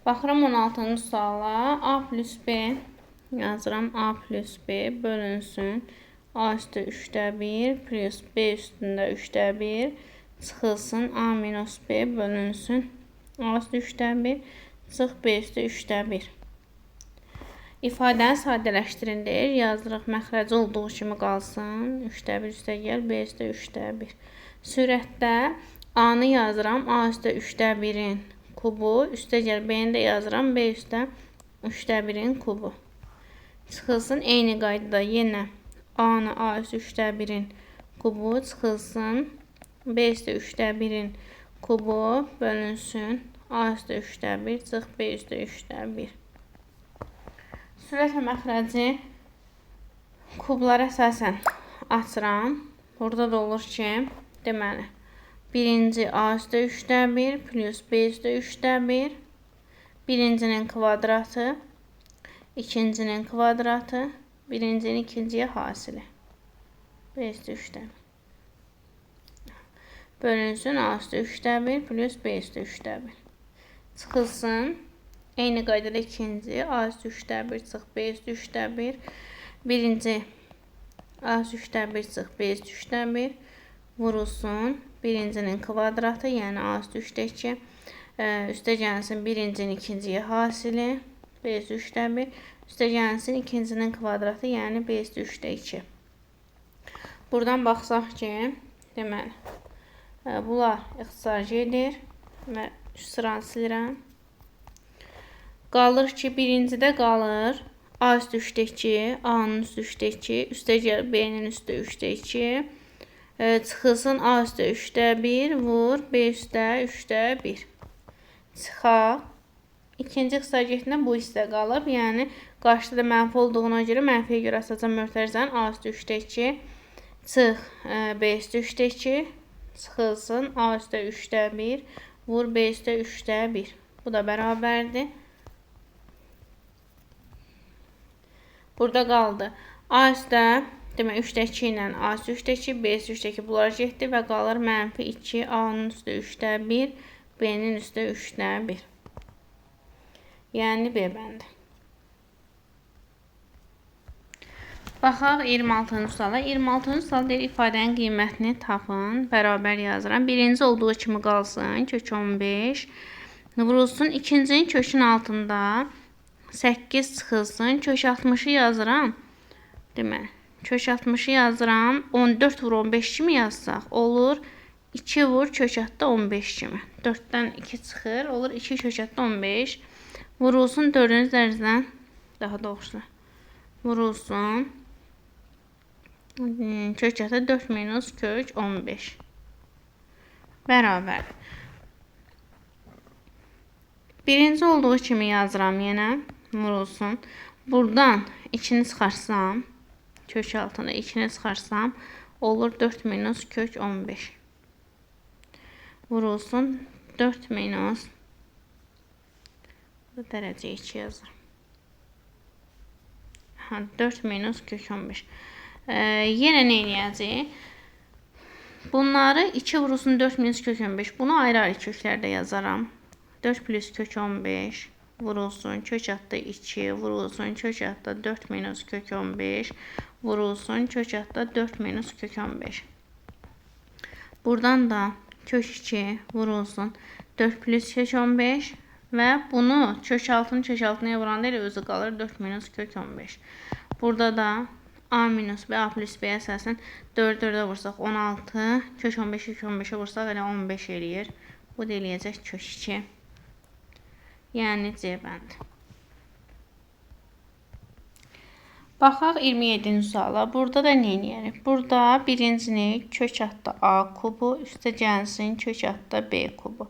Baxıram 16-cı suala. A plus B yazıram. A plus B bölünsün. A üstü 3'də 1 plus B üstündə 3'də 1 çıxılsın. A minus B bölünsün. A üstü 3'də 1 çıx B üstü 3'də 1. İfadəni sadələşdirin deyir. Yazırıq məxrəci olduğu kimi qalsın. 3'də 1 üstə gəl. B üstə 3'də 1. Sürətdə A-nı yazıram. A üstə 3'də 1'in kubu. Üstə gəl. B-ni də yazıram. B üstə 3'də 1'in kubu. Çıxılsın. Eyni qaydada yenə A-nı A üstə 3'də 1'in kubu çıxılsın. B üstə 3'də 1'in kubu bölünsün. A üstə 3'də 1 çıx B üstə 3'də 1. Sürət və məxrəci kublara əsasən açıram. Burada da olur ki, deməli, birinci A üstə 3'də 1 plus B üstə 3'də 1. Birincinin kvadratı, ikincinin kvadratı, birincinin ikinciyə hasili. B üstə 3'də 1. Bölünsün A üstə 3'də 1 plus B üstə 3'də 1. Çıxılsın. Eyni qaydada ikinci A üstü 3'də 1 çıx B üstü 3'də 1. Birinci A üstü 3'də 1 çıx B üstü 3'də 1 vurulsun. Birincinin kvadratı, yəni A üstü 3'də 2. Üstə gəlsin birincinin ikinciyə hasili. B üstü 3'də 1. Üstə gəlsin ikincinin kvadratı, yəni B üstü 3'də 2. Buradan baxsaq ki, deməli, bunlar ixtisarca edir və sıranı silirəm. Qalır ki, birincidə qalır A üstü 3'də 2, A-nın üstü 3'də 2, üstə gəl B-nin üstü 3'də 2. Çıxılsın A üstə 3'də 1, vur B üstə 3'də 1. Çıxaq. İkinci ixtisarcığında bu hissə qalıb. Yəni, qarşıda da mənfi olduğuna görə mənfiyə görə asacan mötərizənin A üstü 3'də 2. Çıx B üstü 3'də 2. Çıxılsın A üstə 3'də 1, vur B üstə 3'də 1. Bu da bərabərdir. Burada qaldı. A üstə, demək 3'də 2 ilə A üstə 3'də 2, B üstə 3'də 2 bunlar getdi və qalır mənfi 2, A-nın üstə 3'də 1, B-nin üstə 3'də 1. Yəni B bəndi. Baxaq 26-cı suala. 26-cı sual deyir, ifadənin qiymətini tapın. Bərabər yazıram. Birinci olduğu kimi qalsın. Kök 15. Vurulsun. İkincinin kökün altında 8 çıxılsın. Kök 60'ı yazıram. Demək, kök 60'ı yazıram. 14 vur 15 kimi yazsaq olur. 2 vur kök altda 15 kimi. 4'dən 2 çıxır. Olur 2 kök altda 15. Vurulsun 4-cü dərəcədən. Daha doğrusu. Vurulsun. Kök altda 4 minus kök 15. Bərabər. Birinci olduğu kimi yazıram yenə. Vurulsun. Buradan 2'ni çıxarsam, kök altına 2'ni çıxarsam, olur 4 minus kök 15. Vurulsun 4 minus, bu dərəcə 2 yazır. 4 minus kök 15. Yenə nə edəcəyik? Bunları 2 vurulsun 4 minus kök 15. Bunu ayrı-ayrı köklərdə yazaram. 4 plus kök 15. Vurulsun kök altda 2, vurulsun kök altda 4 minus kök 15, vurulsun kök altda 4 minus kök 15. Buradan da kök 2 vurulsun 4 plus kök 15 və bunu kök altına vuranda elə özü qalır 4 minus kök 15. Burada da A minus B, A plus B əsasən 4-4'ə vursaq 16, kök 15 kök 15'ə vursaq elə 15 eləyir. Bu da eləyəcək kök 2. Yəni C bəndi. Baxaq 27-ci suala. Burada da nə edərik? Burada birincini kök altda A kubu, üstə gəlsin kök altda B kubu.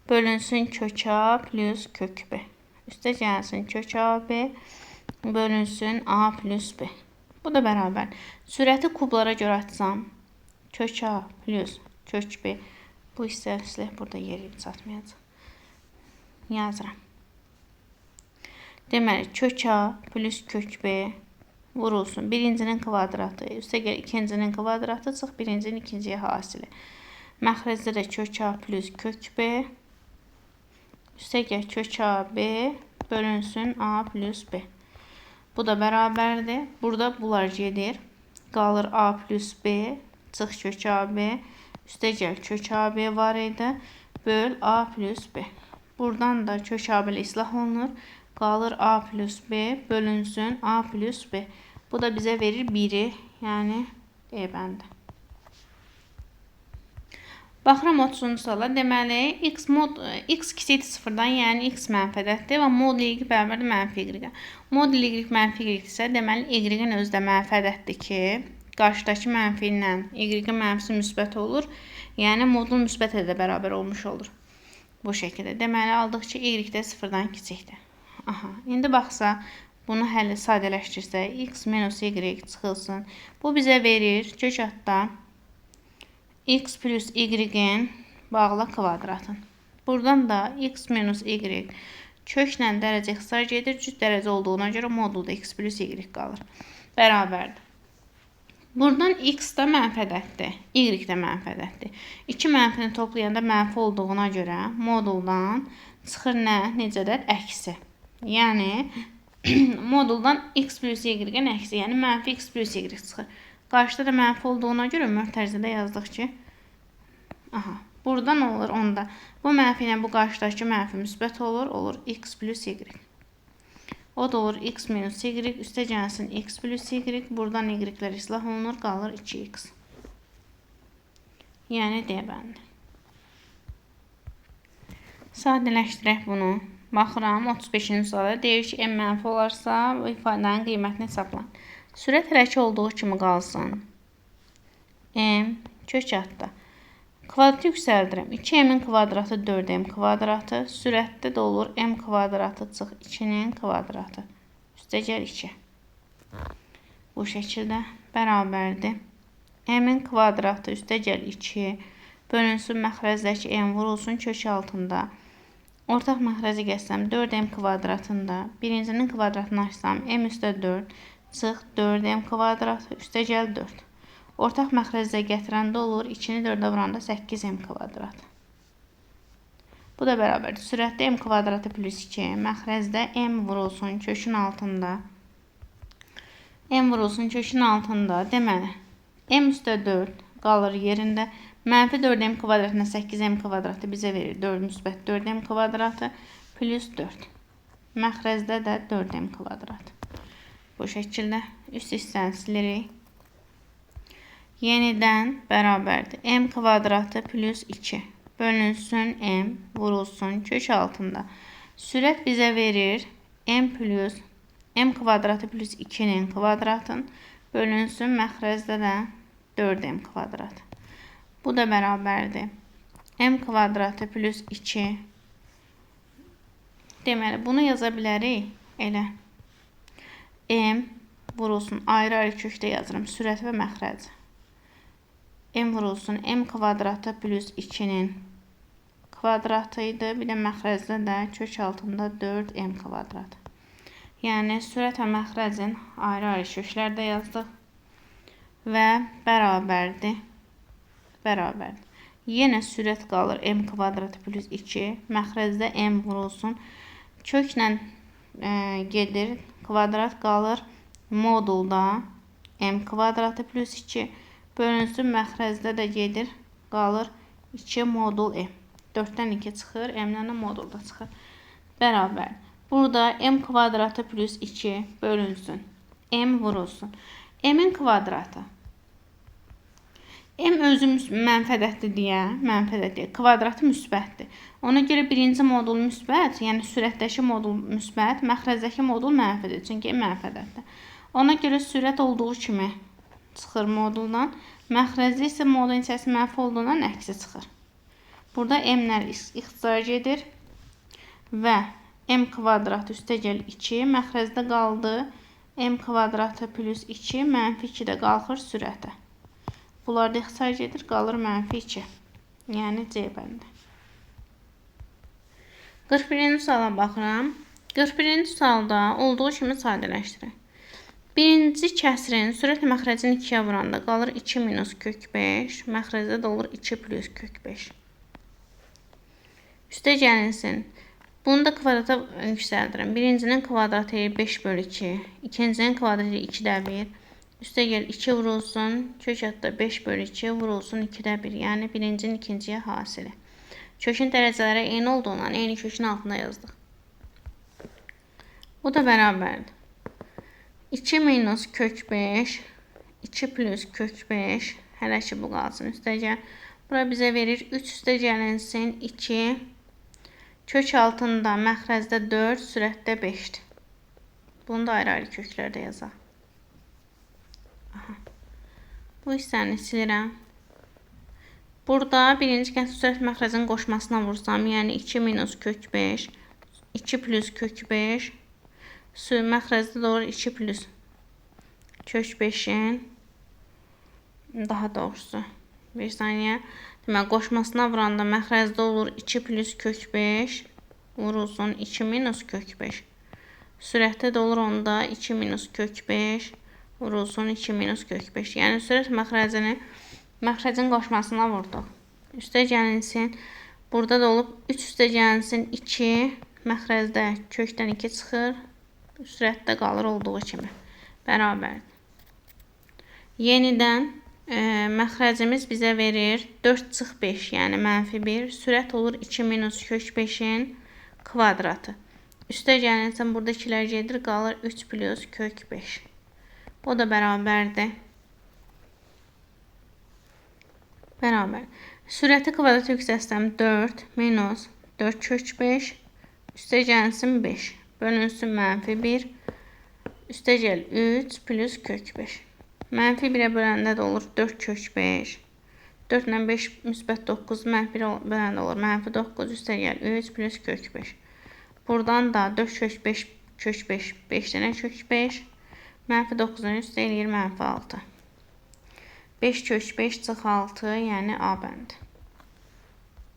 Bölünsün kök A plus kök B. Üstə gəlsin kök AB, bölünsün A plus B. Bu da bərabər. Sürəti kublara görə açsam, kök A plus kök B. Bu hissəsi burada yeri çatmayacaq. Yazıram. Deməli, kök A plus kök B vurulsun. Birincinin kvadratı, üstə gəl ikincinin kvadratı, çıx birincinin ikinciyə hasili. Məxrəcdə də kök A plus kök B, üstəgəl kök AB bölünsün A plus B. Bu da bərabərdir. Burada bunlar gedir. Qalır A plus B, çıx kök AB, üstəgəl kök AB var idi. Böl A plus B. Buradan da kök AB ilə islah olunur. Qalır A plus B bölünsün A plus B. Bu da bizə verir 1'i, yəni D bəndi. Baxıram 30-cu suala. Deməli, x kiçikdir 0-dan, yəni x mənfədətdir və mod y bərabərdir mənfi y-ə. Mod y mənfi y isə, deməli, y-in özü də mənfədətdir ki, qarşıdakı mənfi ilə y-in mənfisi müsbət olur. Yəni, modun müsbət də bərabər olmuş olur. Bu şəkildə. Deməli, aldıq ki, y də 0-dan kiçikdir. Aha, indi baxsa, bunu hələ sadələşdirsək, x minus y çıxılsın. Bu bizə verir kök altda x plus y-in bağla kvadratın. Buradan da x minus y köklə dərəcə ixtisar gedir. Cüt dərəcə olduğuna görə modulda x plus y qalır. Bərabərdir. Buradan x da mənfədətdir, y də mənfədətdir. İki mənfini toplayanda mənfi olduğuna görə moduldan çıxır nə? Necədir? Əksi. Yəni, moduldan x plus y-in əksi, yəni mənfi x plus y çıxır. Qarşıda da mənfi olduğuna görə möhtərizədə yazdıq ki, buradan olur onda. Bu mənfi ilə bu qarşıdakı mənfi müsbət olur x plus y. O da olur x minus y, üstə gəlsin x plus y, buradan y-lər islah olunur, qalır 2x. Yəni D bəndi. Sadələşdirək bunu. Baxıram, 35-ci suala deyir ki, m mənfi olarsa, bu ifadənin qiymətini hesablan. Sürət hərəkət olduğu kimi qalsın. M kök altda. Kvadratı yüksəldirəm. 2m'in kvadratı 4m kvadratı. Sürətdə də olur m kvadratı çıx 2'nin kvadratı. Üstəgəl 2. Bu şəkildə bərabərdir. M'in kvadratı üstəgəl 2 bölünsün məxrəzdəki m vurulsun kök altında. Ortaq məxrəzi gəzsəm 4m kvadratında. Birincinin kvadratını açsam m üstə 4 çıx 4m kvadratı üstəgəl 4. Ortaq məxrəzdə gətirəndə olur 2'ni 4'ə vuranda 8m kvadratı. Bu da bərabərdir. Sürətdə m kvadratı plus 2. Məxrəzdə m vurulsun kökün altında. M vurulsun kökün altında. Deməli, m üstə 4 qalır yerində. Mənfi 4m kvadratına 8m kvadratı bizə verir. 4 müsbət 4m kvadratı plus 4. Məxrəzdə də 4m kvadratı. Bu şəkildə üst hissəni silirik. Yenidən bərabərdir. M kvadratı plus 2 bölünsün m vurulsun kök altında. Sürət bizə verir m kvadratı plus 2'nin kvadratın bölünsün məxrəzdə də 4m kvadratı. Bu da bərabərdir. M kvadratı plus 2. Deməli, bunu yaza bilərik. Elə. M vurulsun. Ayrı-ayrı kökdə yazırım. Sürət və məxrəc. M vurulsun. M kvadratı plus 2'nin kvadratı idi. Bir də məxrəzdə də kök altında 4m kvadratı. Yəni, sürət və məxrəcin ayrı-ayrı köklərdə yazdıq. Və bərabərdir. Bərabərdir. Yenə sürət qalır m kvadratı plus 2. Məxrəcdə m vurulsun. Köklə gedir. Kvadrat qalır modulda m kvadratı plus 2. Bölünsün məxrəcdə də gedir. Qalır 2 modul m. 4-dən 2 çıxır. M-dən modulda çıxır. Bərabər. Burada m kvadratı plus 2 bölünsün. M vurulsun. M-in kvadratı. M özü mənfədətdir deyə, mənfədətdir. Kvadratı müsbətdir. Ona görə birinci modul müsbət, yəni sürətdəki modul müsbət, məxrəzdəki modul mənfidir. Çünki mənfədətdir. Ona görə sürət olduğu kimi çıxır moduldan. Məxrəzdə isə modulun içərisi mənfi olduğundan əksi çıxır. Burada m-lər ixtisar gedir. Və m kvadratı üstəgəl 2. Məxrəzdə qaldı. M kvadratı plus 2. Mənfi 2 də qalxır sürətə. Bunlarda ixtisar gedir. Qalır mənfi 2. Yəni C bəndi. 41-ci suala baxıram. 41-ci sualda olduğu kimi sadələşdirək. Birinci kəsrin sürət məxrəcini 2'yə vuranda qalır 2 minus kök 5. Məxrəcdə də olur 2 plus kök 5. Üstə gəlinsin. Bunu da kvadrata yüksəldirəm. Birincinin kvadratı 5 bölü 2. İkincinin kvadratı 2'də 1. Üstə gəl 2 vurulsun. Kök altda 5 bölü 2 vurulsun 2'də 1. Yəni birincinin ikinciyə hasili. Kökün dərəcələri eyni olduğundan eyni kökün altında yazdıq. Bu da bərabərdir. 2 minus kök 5. 2 plus kök 5. Hələ ki bu qalsın. Üstə gəl. Bura bizə verir 3 üstə gəlinsin 2. Kök altında məxrəcdə 4, sürətdə 5'dir. Bunu da ayrı-ayrı köklərdə yazaq. Aha. Bu hissəni silirəm. Burada birinci kəsr sürət məxrəcinin qoşmasına vursam, yəni 2 minus kök 5, 2 plus kök 5, məxrəcdə də olur 2 plus kök 5'in, daha doğrusu, bir saniyə, demək, qoşmasına vuranda məxrəcdə olur 2 plus kök 5, vurulsun 2 minus kök 5. Sürətdə də olur onda 2 minus kök 5, vurulsun 2 minus kök 5. Yəni sürət məxrəcin qoşmasına vurduq. Üstə gəlinsin. Burada da olub 3 üstə gəlinsin 2. Məxrəcdə kökdən 2 çıxır. Sürətdə qalır olduğu kimi. Bərabərdir. Yenidən məxrəcimiz bizə verir 4 çıx 5, yəni -1. Sürət olur 2 minus kök 5'in kvadratı. Üstə gəlinsin. Burada 2'lər gedir. Qalır 3 plus kök 5. O da bərabərdir. Bərabər. Sürəti kvadrata yüksəlsəm 4 minus 4 kök 5. Üstə gəlsin 5. Bölünsün -1. Üstə gəl 3 plus kök 5. -1'ə böləndə də olur 4 kök 5. 4 ilə 5 müsbət 9, -1'ə böləndə olur -9. Üstə gəl 3 plus kök 5. Buradan da 4 kök 5 kök 5, 5 dənə kök 5. -9'dan üstə eləyir -6. 5 kök 5 çıx 6, yəni A bəndi.